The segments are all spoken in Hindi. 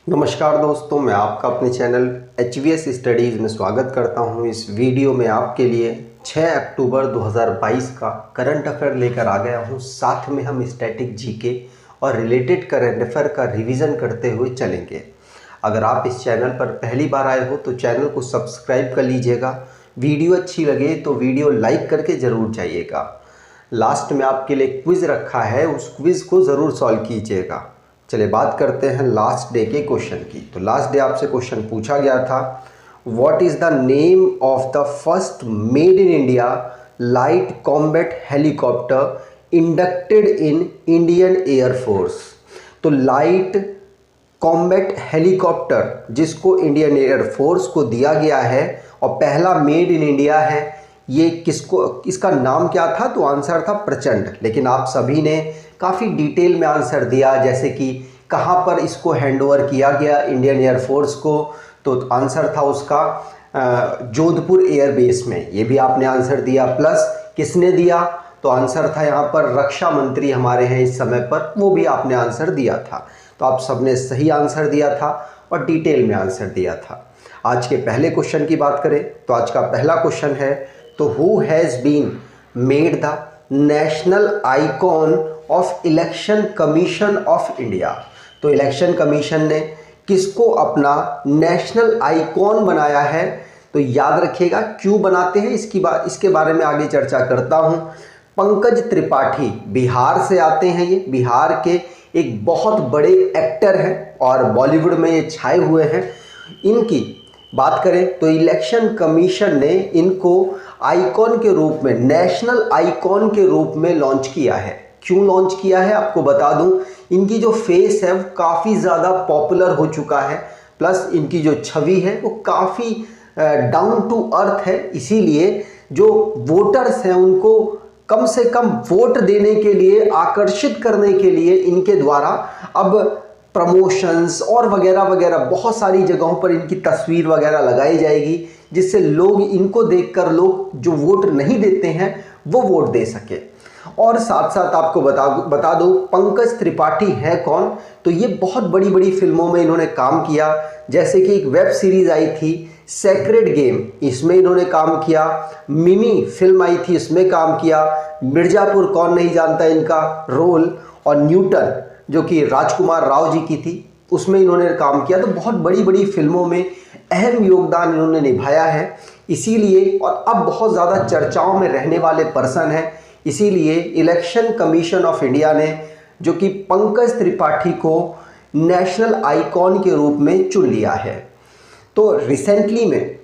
नमस्कार दोस्तों, मैं आपका अपने चैनल HVS स्टडीज़ में स्वागत करता हूं। इस वीडियो में आपके लिए 6 अक्टूबर 2022 का करंट अफेयर लेकर आ गया हूं। साथ में हम स्टैटिक जीके और रिलेटेड करंट अफेयर का रिवीजन करते हुए चलेंगे। अगर आप इस चैनल पर पहली बार आए हो तो चैनल को सब्सक्राइब कर लीजिएगा। वीडियो अच्छी लगे तो वीडियो लाइक करके ज़रूर जाइएगा। लास्ट में आपके लिए क्विज़ रखा है, उस क्विज़ को ज़रूर सॉल्व कीजिएगा। चलिए बात करते हैं लास्ट डे के क्वेश्चन की। तो लास्ट डे आपसे क्वेश्चन पूछा गया था, what is the name of the first made in India light combat helicopter inducted in Indian air force. तो लाइट कॉम्बैट हेलीकॉप्टर जिसको इंडियन एयरफोर्स को दिया गया है और पहला मेड इन इंडिया है, ये किसको, इसका नाम क्या था? तो आंसर था प्रचंड। लेकिन आप सभी ने काफ़ी डिटेल में आंसर दिया, जैसे कि कहाँ पर इसको हैंडओवर किया गया इंडियन एयरफोर्स को। तो आंसर था उसका जोधपुर एयरबेस में, ये भी आपने आंसर दिया। प्लस किसने दिया? तो आंसर था यहाँ पर रक्षा मंत्री हमारे हैं इस समय पर, वो भी आपने आंसर दिया था। तो आप सबने सही आंसर दिया था और डिटेल में आंसर दिया था। आज के पहले क्वेश्चन की बात करें तो आज का पहला क्वेश्चन है, तो who has been made the national icon of election commission of India. तो इलेक्शन कमीशन ने किसको अपना नेशनल आइकॉन बनाया है? तो याद रखिएगा क्यों बनाते हैं इसके बारे में आगे चर्चा करता हूं। पंकज त्रिपाठी बिहार से आते हैं। ये बिहार के एक बहुत बड़े एक्टर हैं और बॉलीवुड में ये छाए हुए हैं। इनकी बात करें तो इलेक्शन कमीशन ने इनको आइकॉन के रूप में, नेशनल आइकॉन के रूप में लॉन्च किया है। क्यों लॉन्च किया है आपको बता दूं, इनकी जो फेस है वो काफ़ी ज़्यादा पॉपुलर हो चुका है। प्लस इनकी जो छवि है वो काफ़ी डाउन टू अर्थ है। इसीलिए जो वोटर्स हैं उनको कम से कम वोट देने के लिए, आकर्षित करने के लिए इनके द्वारा अब प्रमोशंस और वगैरह वगैरह बहुत सारी जगहों पर इनकी तस्वीर वगैरह लगाई जाएगी, जिससे लोग इनको देखकर, जो वोट नहीं देते हैं वो वोट दे सके। और साथ साथ आपको बता दूं पंकज त्रिपाठी है कौन? तो ये बहुत बड़ी बड़ी फिल्मों में इन्होंने काम किया, जैसे कि एक वेब सीरीज आई थी सेक्रेड गेम, इसमें इन्होंने काम किया। मिमी फिल्म आई थी, इसमें काम किया। मिर्जापुर कौन नहीं जानता इनका रोल, और न्यूटन जो कि राजकुमार राव जी की थी, उसमें इन्होंने काम किया। तो बहुत बड़ी बड़ी फिल्मों में अहम योगदान इन्होंने निभाया है। इसीलिए और अब बहुत ज़्यादा चर्चाओं में रहने वाले पर्सन हैं। इसीलिए इलेक्शन कमीशन ऑफ इंडिया ने जो कि पंकज त्रिपाठी को नेशनल आइकॉन के रूप में चुन लिया है। तो रिसेंटली में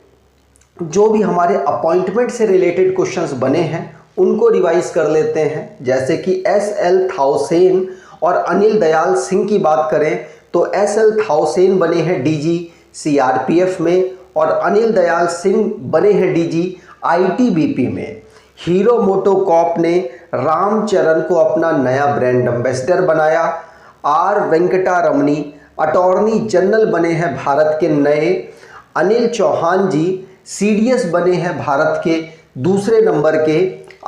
जो भी हमारे अपॉइंटमेंट से रिलेटेड क्वेश्चंस बने हैं उनको रिवाइज कर लेते हैं। जैसे कि SL थाउसेन और अनिल दयाल सिंह की बात करें तो SL थाउसेन बने हैं DG CRPF में और अनिल दयाल सिंह बने हैं DG ITBP में। हीरो मोटोकॉर्प ने रामचरण को अपना नया ब्रांड एम्बेसडर बनाया। R वेंकटा रमनी अटॉर्नी जनरल बने हैं भारत के नए। अनिल चौहान जी CDS बने हैं भारत के दूसरे नंबर के।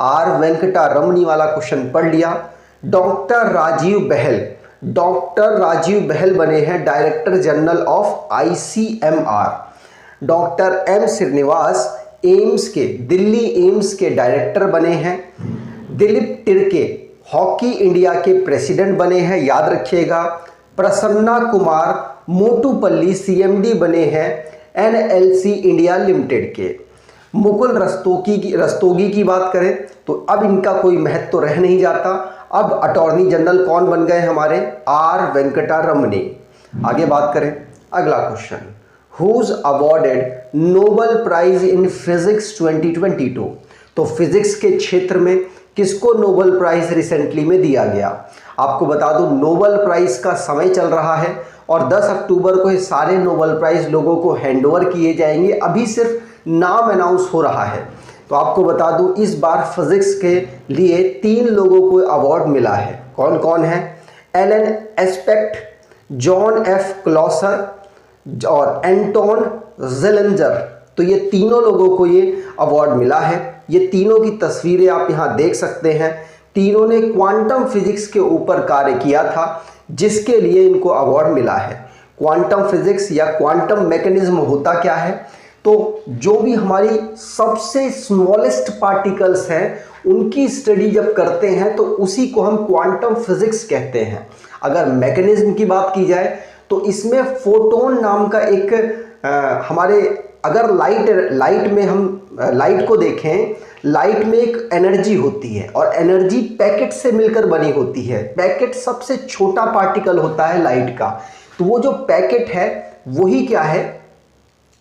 R वेंकटा रमनी वाला क्वेश्चन पढ़ लिया। डॉक्टर राजीव बहल बने हैं director general of ICMR। Doctor M Srinivas Delhi AIIMS के डायरेक्टर बने हैं। दिलीप तिर्के हॉकी इंडिया के प्रेसिडेंट बने हैं, याद रखिएगा। प्रसन्ना कुमार मोटूपल्ली CMD बने हैं NLC इंडिया लिमिटेड के। मुकुल रस्तोगी की बात करें तो अब इनका कोई महत्व तो रह नहीं जाता। अब अटॉर्नी जनरल कौन बन गए हमारे? R वेंकटा रमनी। आगे बात करें अगला question, who's awarded Nobel prize in physics 2022। तो फिजिक्स के क्षेत्र में किसको नोबेल प्राइज रिसेंटली में दिया गया? आपको बता दूं नोबेल प्राइज का समय चल रहा है और 10 अक्टूबर को ये सारे नोबेल प्राइज लोगों को हैंडओवर किए जाएंगे। अभी सिर्फ नाम अनाउंस हो रहा है। तो आपको बता दूं इस बार फिजिक्स के लिए 3 लोगों को अवार्ड मिला है। कौन कौन है? एलन एस्पेक्ट, जॉन F क्लॉसर और एंटोन जेलेंजर। तो ये तीनों लोगों को ये अवार्ड मिला है। ये तीनों की तस्वीरें आप यहाँ देख सकते हैं। तीनों ने क्वांटम फिजिक्स के ऊपर कार्य किया था, जिसके लिए इनको अवार्ड मिला है। क्वांटम फिजिक्स या क्वांटम मैकेनिज्म होता क्या है? तो जो भी हमारी सबसे स्मॉलेस्ट पार्टिकल्स हैं उनकी स्टडी जब करते हैं तो उसी को हम क्वांटम फिजिक्स कहते हैं। अगर मैकेनिज्म की बात की जाए तो इसमें फोटोन नाम का एक हमारे अगर लाइट में हम लाइट को देखें, लाइट में एक एनर्जी होती है और एनर्जी पैकेट से मिलकर बनी होती है। पैकेट सबसे छोटा पार्टिकल होता है लाइट का, तो वो जो पैकेट है वही क्या है?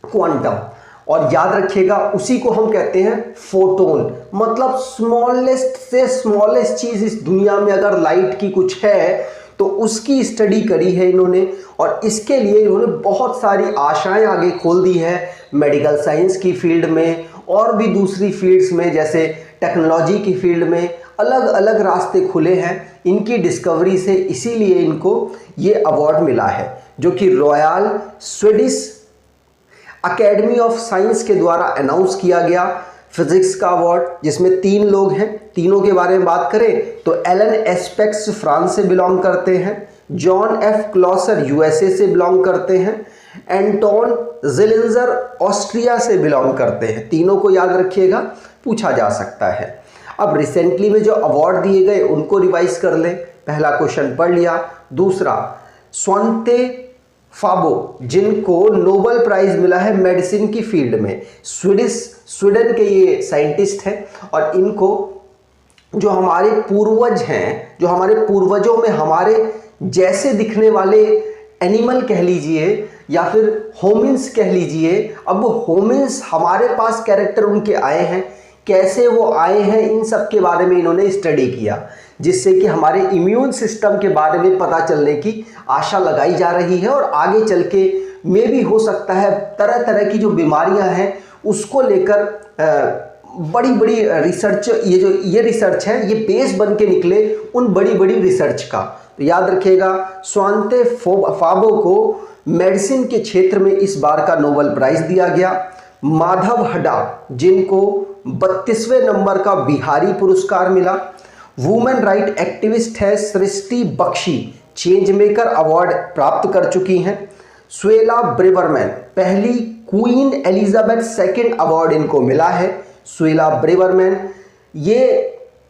क्वांटम। और याद रखिएगा उसी को हम कहते हैं फोटोन। मतलब स्मॉलेस्ट से स्मॉलेस्ट चीज इस दुनिया में अगर लाइट की कुछ है तो उसकी स्टडी करी है इन्होंने, और इसके लिए इन्होंने बहुत सारी आशाएं आगे खोल दी है मेडिकल साइंस की फील्ड में और भी दूसरी फील्ड्स में, जैसे टेक्नोलॉजी की फील्ड में अलग अलग रास्ते खुले हैं इनकी डिस्कवरी से। इसीलिए इनको ये अवार्ड मिला है जो कि royal Swedish academy of science के द्वारा अनाउंस किया गया फिजिक्स का अवार्ड, जिसमें 3 लोग हैं। तीनों के बारे में बात करें तो एलन एस्पेक्स फ्रांस से बिलोंग करते हैं, जॉन एफ क्लॉसर यूएसए से बिलोंग करते हैं, एंटोन जिलिंजर ऑस्ट्रिया से बिलोंग करते हैं। तीनों को याद रखिएगा, पूछा जा सकता है। अब रिसेंटली में जो अवार्ड दिए गए उनको रिवाइज कर लें। पहला क्वेश्चन पढ़ लिया। दूसरा, स्वंते फाबो जिनको नोबेल प्राइज मिला है मेडिसिन की फील्ड में, स्वीडन के ये साइंटिस्ट हैं और इनको जो हमारे पूर्वज हैं, जो हमारे पूर्वजों में हमारे जैसे दिखने वाले एनिमल कह लीजिए या फिर होमिन्स कह लीजिए, अब होमिन्स हमारे पास कैरेक्टर उनके आए हैं, कैसे वो आए हैं इन सब के बारे में इन्होंने स्टडी किया, जिससे कि हमारे इम्यून सिस्टम के बारे में पता चलने की आशा लगाई जा रही है। और आगे चल के में भी हो सकता है तरह तरह की जो बीमारियां हैं उसको लेकर बड़ी बड़ी रिसर्च, ये रिसर्च है ये बेस बन के निकले उन बड़ी बड़ी रिसर्च का। तो याद रखिएगा स्वांते फाबो को मेडिसिन के क्षेत्र में इस बार का नोबेल प्राइज दिया गया। माधव हड्डा जिनको 32वें नंबर का बिहारी पुरस्कार मिला। वुमेन राइट एक्टिविस्ट है सृष्टि बख्शी, चेंज मेकर अवार्ड प्राप्त कर चुकी हैं। स्वेला ब्रेवरमैन, पहली क्वीन एलिजाबेथ सेकंड अवार्ड इनको मिला है। स्वेला ब्रेवरमैन ये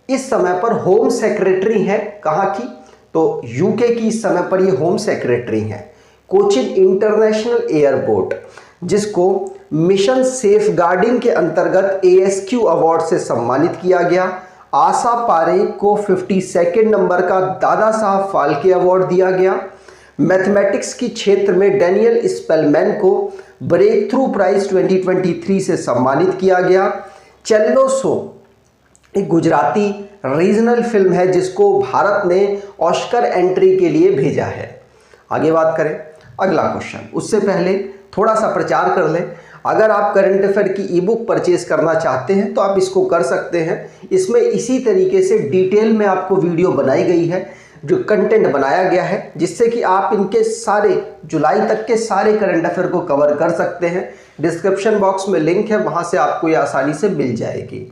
इस समय पर होम सेक्रेटरी हैं, कहाँ की? तो यूके की इस समय पर ये होम सेक्रेटरी हैं। कोचिन इंटरनेशनल एयरपोर्ट जिसको मिशन सेफ गार्डिंग के अंतर्गत ASQ अवार्ड से सम्मानित किया गया। आशा पारेख को 52nd नंबर का दादा साहब फाल्के अवार्ड दिया गया। मैथमेटिक्स की क्षेत्र में डैनियल स्पेलमैन को ब्रेक थ्रू प्राइज 2023 से सम्मानित किया गया। चेल्लो शो एक गुजराती रीजनल फिल्म है जिसको भारत ने ऑस्कर एंट्री के लिए भेजा है। आगे बात करें अगला क्वेश्चन, उससे पहले थोड़ा सा प्रचार कर लें। अगर आप करंट अफेयर की ई बुक परचेज करना चाहते हैं तो आप इसको कर सकते हैं। इसमें इसी तरीके से डिटेल में आपको वीडियो बनाई गई है, जो कंटेंट बनाया गया है, जिससे कि आप इनके सारे जुलाई तक के सारे करंट अफेयर को कवर कर सकते हैं। डिस्क्रिप्शन बॉक्स में लिंक है, वहाँ से आपको ये आसानी से मिल जाएगी।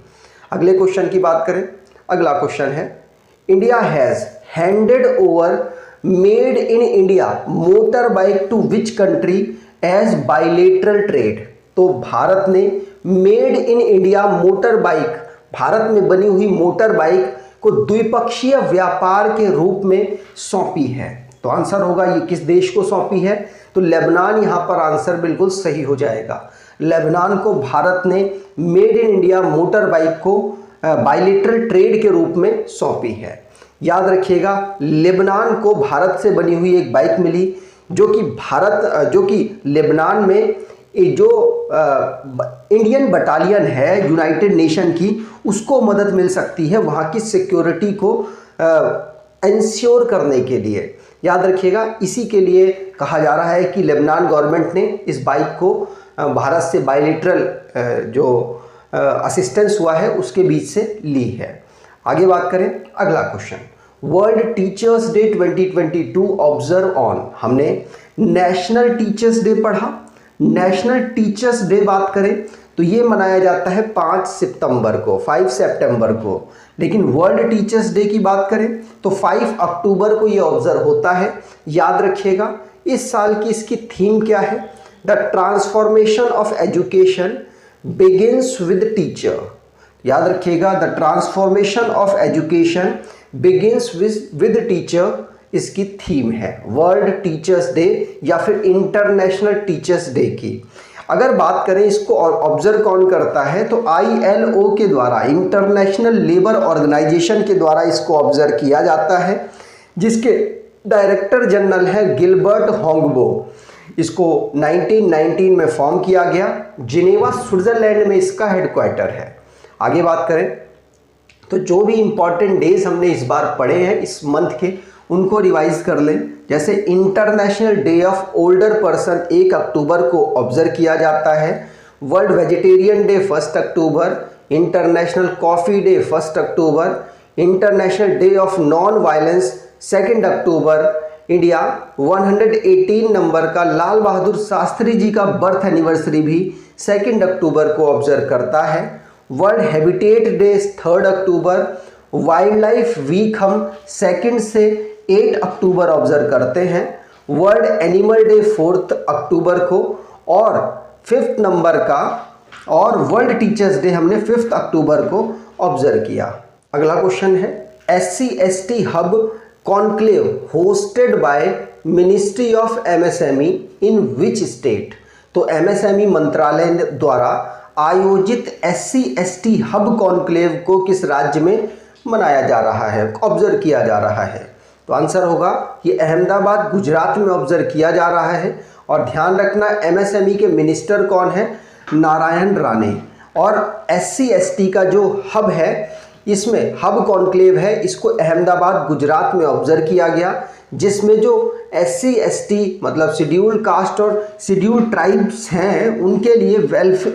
अगले क्वेश्चन की बात करें। अगला क्वेश्चन है, India has handed over made in India motorbike to which country as bilateral trade. तो भारत ने made in India motorbike, Bharat में बनी हुई मोटर बाइक को द्विपक्षीय व्यापार के रूप में सौंपी है। तो आंसर होगा ये किस देश को सौंपी है? तो लेबनान यहाँ पर आंसर बिल्कुल सही हो जाएगा। लेबनान को भारत ने made in India motor bike को बाइलेटरल ट्रेड के रूप में सौंपी है। याद रखिएगा लेबनान को भारत से बनी हुई एक बाइक मिली जो कि लेबनान में जो इंडियन बटालियन है यूनाइटेड नेशन की, उसको मदद मिल सकती है वहाँ की सिक्योरिटी को इंश्योर करने के लिए। याद रखिएगा इसी के लिए कहा जा रहा है कि लेबनान गवर्नमेंट ने इस बाइक को भारत से बाइलेटरल जो असिस्टेंस हुआ है उसके बीच से ली है। आगे बात करें अगला question, world teachers day 2022 observe on. हमने नेशनल टीचर्स डे पढ़ा। नेशनल टीचर्स डे बात करें तो ये मनाया जाता है 5 सितंबर को, 5 सितंबर को। लेकिन वर्ल्ड टीचर्स डे की बात करें तो 5 अक्टूबर को ये ऑब्जर्व होता है। याद रखिएगा इस साल की इसकी थीम क्या है? The transformation of education begins with teacher. याद रखिएगा, the transformation of education begins with teacher इसकी थीम है, वर्ल्ड टीचर्स डे या फिर इंटरनेशनल टीचर्स डे की। अगर बात करें इसको ऑब्जर्व कौन करता है, तो ILO के द्वारा, इंटरनेशनल लेबर ऑर्गेनाइजेशन के द्वारा इसको ऑब्जर्व किया जाता है, जिसके डायरेक्टर जनरल है गिलबर्ट होंगबो। इसको 1919 में फॉर्म किया गया, जिनेवा स्विट्जरलैंड में इसका हेडक्वार्टर है। आगे बात करें तो जो भी इंपॉर्टेंट डेज हमने इस बार पढ़े हैं इस मंथ के, उनको रिवाइज कर लें। जैसे international day of older person 1 अक्टूबर को ऑब्जर्व किया जाता है, world vegetarian day 1 October, international coffee day 1 October, international day of non violence 2 October, India 118 number का लाल बहादुर शास्त्री जी का बर्थ एनिवर्सरी भी 2 अक्टूबर को ऑब्जर्व करता है, वर्ल्ड हैबिटेट डे 3 अक्टूबर, वाइल्ड लाइफ वीक हम 2 से 8 अक्टूबर ऑब्जर्व करते हैं, वर्ल्ड एनिमल डे 4 अक्टूबर को, और 5th नंबर का और वर्ल्ड टीचर्स डे हमने 5 अक्टूबर को ऑब्जर्व किया। अगला क्वेश्चन है, SC/ST hub conclave hosted by ministry of MSME in which state? तो MSME मंत्रालय द्वारा आयोजित SC/ST हब कॉन्क्लेव को किस राज्य में मनाया जा रहा है, ऑब्जर्व किया जा रहा है? तो आंसर होगा ये अहमदाबाद गुजरात में ऑब्जर्व किया जा रहा है। और ध्यान रखना MSME के मिनिस्टर कौन है? नारायण राणे। और SC/ST का जो हब है, इसमें हब कॉन्क्लेव है, इसको अहमदाबाद गुजरात में ऑब्जर्व किया गया, जिसमें जो SC/ST मतलब शेड्यूल्ड कास्ट और शेड्यूल्ड ट्राइब्स हैं उनके लिए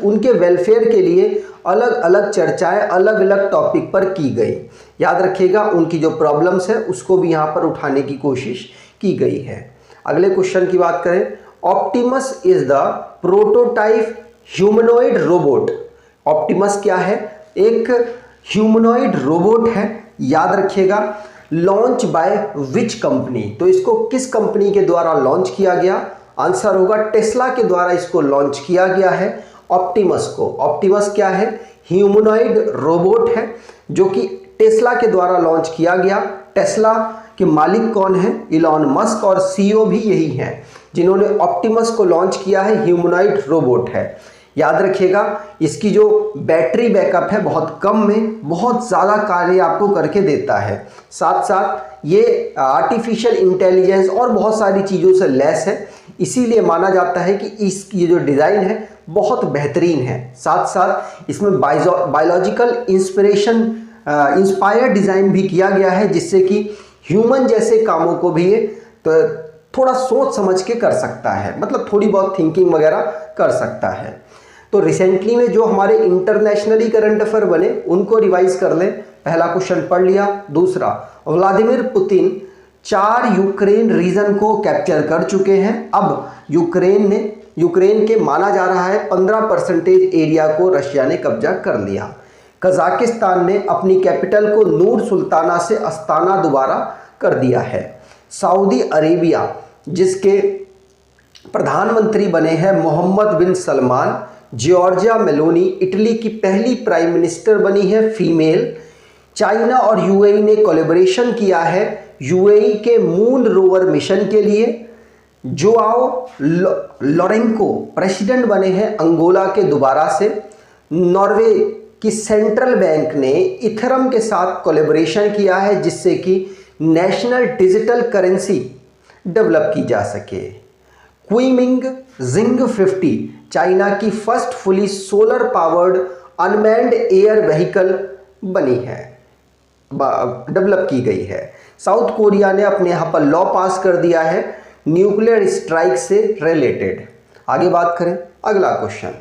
उनके वेलफेयर के लिए अलग अलग चर्चाएं अलग अलग टॉपिक पर की गई। याद रखिएगा, उनकी जो प्रॉब्लम्स है उसको भी यहाँ पर उठाने की कोशिश की गई है। अगले क्वेश्चन की बात करें, Optimus is the prototype humanoid robot. Optimus क्या है? एक ह्यूमनॉइड रोबोट है। याद रखिएगा, लॉन्च बाय विच कंपनी? तो इसको किस कंपनी के द्वारा लॉन्च किया गया? आंसर होगा टेस्ला के द्वारा इसको लॉन्च किया गया है ऑप्टिमस को। ऑप्टिमस क्या है? ह्यूमनॉइड रोबोट है जो कि टेस्ला के द्वारा लॉन्च किया गया। टेस्ला के मालिक कौन है? इलॉन मस्क, और CEO भी यही हैं जिन्होंने ऑप्टिमस को लॉन्च किया है, ह्यूमनॉइड रोबोट है। याद रखिएगा, इसकी जो बैटरी बैकअप है बहुत कम में बहुत ज़्यादा कार्य आपको करके देता है। साथ साथ ये आर्टिफिशियल इंटेलिजेंस और बहुत सारी चीज़ों से लैस है, इसीलिए माना जाता है कि इसकी जो डिज़ाइन है बहुत बेहतरीन है। साथ साथ इसमें बायोलॉजिकल इंस्पायर्ड डिज़ाइन भी किया गया है, जिससे कि ह्यूमन जैसे कामों को भी ये तो थोड़ा सोच समझ के कर सकता है, मतलब थोड़ी बहुत थिंकिंग वगैरह कर सकता है। तो रिसेंटली में जो हमारे इंटरनेशनली करंट अफेयर बने उनको रिवाइज कर लें। पहला क्वेश्चन पढ़ लिया। दूसरा, व्लादिमीर पुतिन 4 यूक्रेन रीजन को कैप्चर कर चुके हैं। अब यूक्रेन के माना जा रहा है 15% एरिया को रशिया ने कब्जा कर लिया। कजाकिस्तान ने अपनी कैपिटल को नूर सुल्ताना से अस्ताना दोबारा कर दिया है। सऊदी अरेबिया, जिसके प्रधानमंत्री बने हैं मोहम्मद बिन सलमान। जॉर्जिया मेलोनी इटली की पहली प्राइम मिनिस्टर बनी है फीमेल। चाइना और UAE ने कोलैबोरेशन किया है UAE के मून रोवर मिशन के लिए। जोआओ लोरेंको प्रेसिडेंट बने हैं अंगोला के दोबारा से। नॉर्वे की सेंट्रल बैंक ने इथरम के साथ कोलैबोरेशन किया है, जिससे कि नेशनल डिजिटल करेंसी डेवलप की जा सके। क्विमिंग जिंग 50 चाइना की first fully solar powered unmanned air vehicle बनी है, डेवलप की गई है। साउथ कोरिया ने अपने यहाँ पर लॉ पास कर दिया है न्यूक्लियर स्ट्राइक से रिलेटेड। आगे बात करें, अगला क्वेश्चन,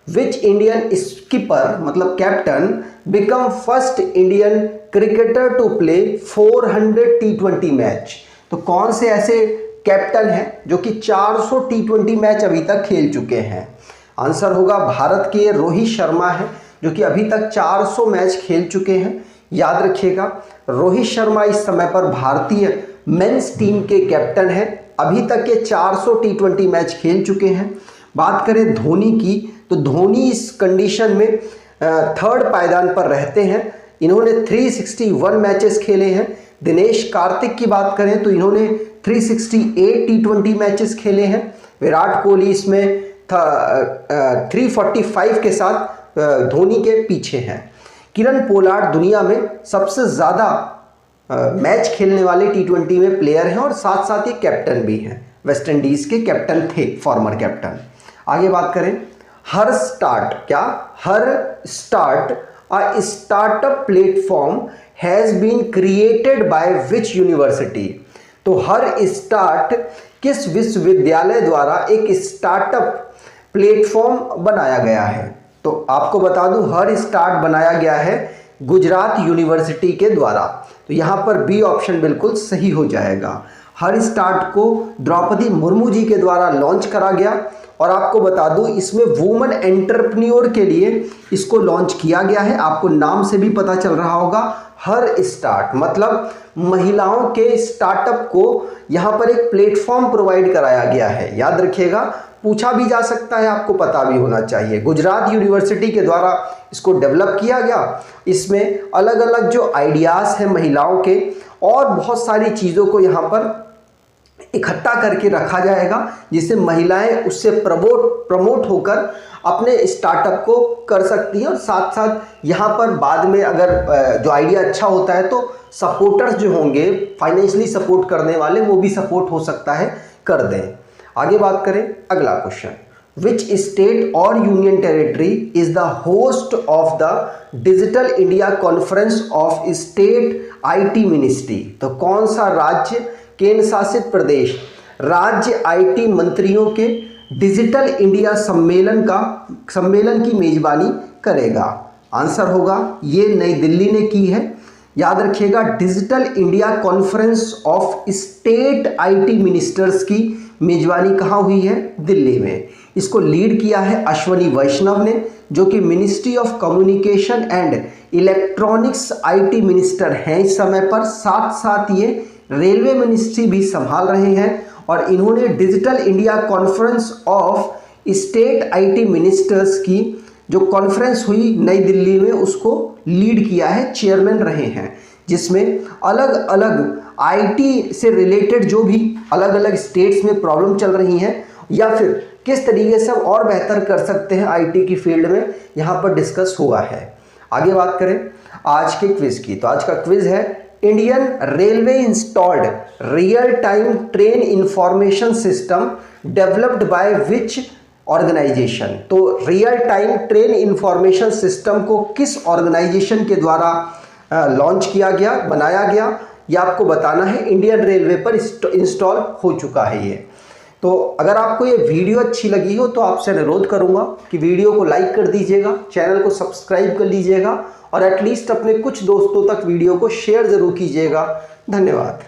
विच इंडियन स्कीपर मतलब captain become first Indian cricketer to play 400 T20 match? तो कौन से ऐसे कैप्टन हैं जो कि 400 T20 मैच अभी तक खेल चुके हैं? आंसर होगा भारत के रोहित शर्मा है, जो कि अभी तक 400 मैच खेल चुके हैं। याद रखिएगा, रोहित शर्मा इस समय पर भारतीय मेंस टीम के कैप्टन हैं। अभी तक के 400 T20 मैच खेल चुके हैं। बात करें धोनी की, तो धोनी इस कंडीशन में थर्ड पायदान पर रहते हैं। इन्होंने 361 मैचेस खेले हैं। दिनेश कार्तिक की बात करें तो इन्होंने 368 T20 मैचेस खेले हैं। विराट कोहली इसमें 345 के साथ धोनी के पीछे हैं। किरण पोलार्ड दुनिया में सबसे ज़्यादा मैच खेलने वाले T20 में प्लेयर हैं और साथ साथ ही कैप्टन भी हैं। वेस्ट इंडीज़ के कैप्टन थे, फॉर्मर कैप्टन। आगे बात करें HerStart a startup platform has been created by which university. तो हर स्टार्ट किस विश्वविद्यालय द्वारा एक स्टार्टअप प्लेटफॉर्म बनाया गया है? तो आपको बता दूं, हर स्टार्ट बनाया गया है गुजरात यूनिवर्सिटी के द्वारा। तो यहाँ पर बी ऑप्शन बिल्कुल सही हो जाएगा। हर स्टार्ट को द्रौपदी मुर्मू जी के द्वारा लॉन्च करा गया और आपको बता दूं इसमें वुमेन एंटरप्रेन्योर के लिए इसको लॉन्च किया गया है। आपको नाम से भी पता चल रहा होगा, हर स्टार्ट मतलब महिलाओं के स्टार्टअप को यहाँ पर एक प्लेटफॉर्म प्रोवाइड कराया गया है। याद रखिएगा, पूछा भी जा सकता है, आपको पता भी होना चाहिए। गुजरात यूनिवर्सिटी के द्वारा इसको डेवलप किया गया। इसमें अलग अलग जो आइडियाज़ हैं महिलाओं के और बहुत सारी चीज़ों को यहाँ पर इकट्ठा करके रखा जाएगा, जिससे महिलाएं उससे प्रमोट होकर अपने स्टार्टअप को कर सकती हैं। और साथ साथ यहाँ पर बाद में अगर जो आइडिया अच्छा होता है तो सपोर्टर्स जो होंगे, फाइनेंशियली सपोर्ट करने वाले, वो भी सपोर्ट हो सकता है कर दें। आगे बात करें अगला क्वेश्चन, विच स्टेट और union territory is the host of the digital India conference of state IT ministry. तो कौन सा राज्य, केंद्र शासित प्रदेश राज्य IT मंत्रियों के डिजिटल इंडिया सम्मेलन की मेजबानी करेगा? आंसर होगा ये नई दिल्ली ने की है। याद रखिएगा, digital India conference of state IT ministers की मेजबानी कहाँ हुई है? दिल्ली में। इसको लीड किया है अश्वनी वैष्णव ने, जो कि ministry of communication and electronics IT minister हैं इस समय पर। साथ साथ ये रेलवे मिनिस्ट्री भी संभाल रहे हैं और इन्होंने digital India conference of state IT ministers की जो कॉन्फ्रेंस हुई नई दिल्ली में, उसको लीड किया है, चेयरमैन रहे हैं, जिसमें अलग अलग IT से रिलेटेड जो भी अलग अलग स्टेट्स में प्रॉब्लम चल रही हैं या फिर किस तरीके से हम और बेहतर कर सकते हैं IT की फील्ड में, यहाँ पर डिस्कस हुआ है। आगे बात करें आज के क्विज की, तो आज का क्विज है Indian railway installed real time train information system developed by which organization. तो real time train information system को किस ऑर्गेनाइजेशन के द्वारा लॉन्च किया गया, बनाया गया, यह आपको बताना है। इंडियन रेलवे पर इंस्टॉल हो चुका है ये। तो अगर आपको ये वीडियो अच्छी लगी हो तो आपसे अनुरोध करूंगा कि वीडियो को लाइक कर दीजिएगा, चैनल को सब्सक्राइब कर लीजिएगा और एटलीस्ट अपने कुछ दोस्तों तक वीडियो को शेयर ज़रूर कीजिएगा। धन्यवाद।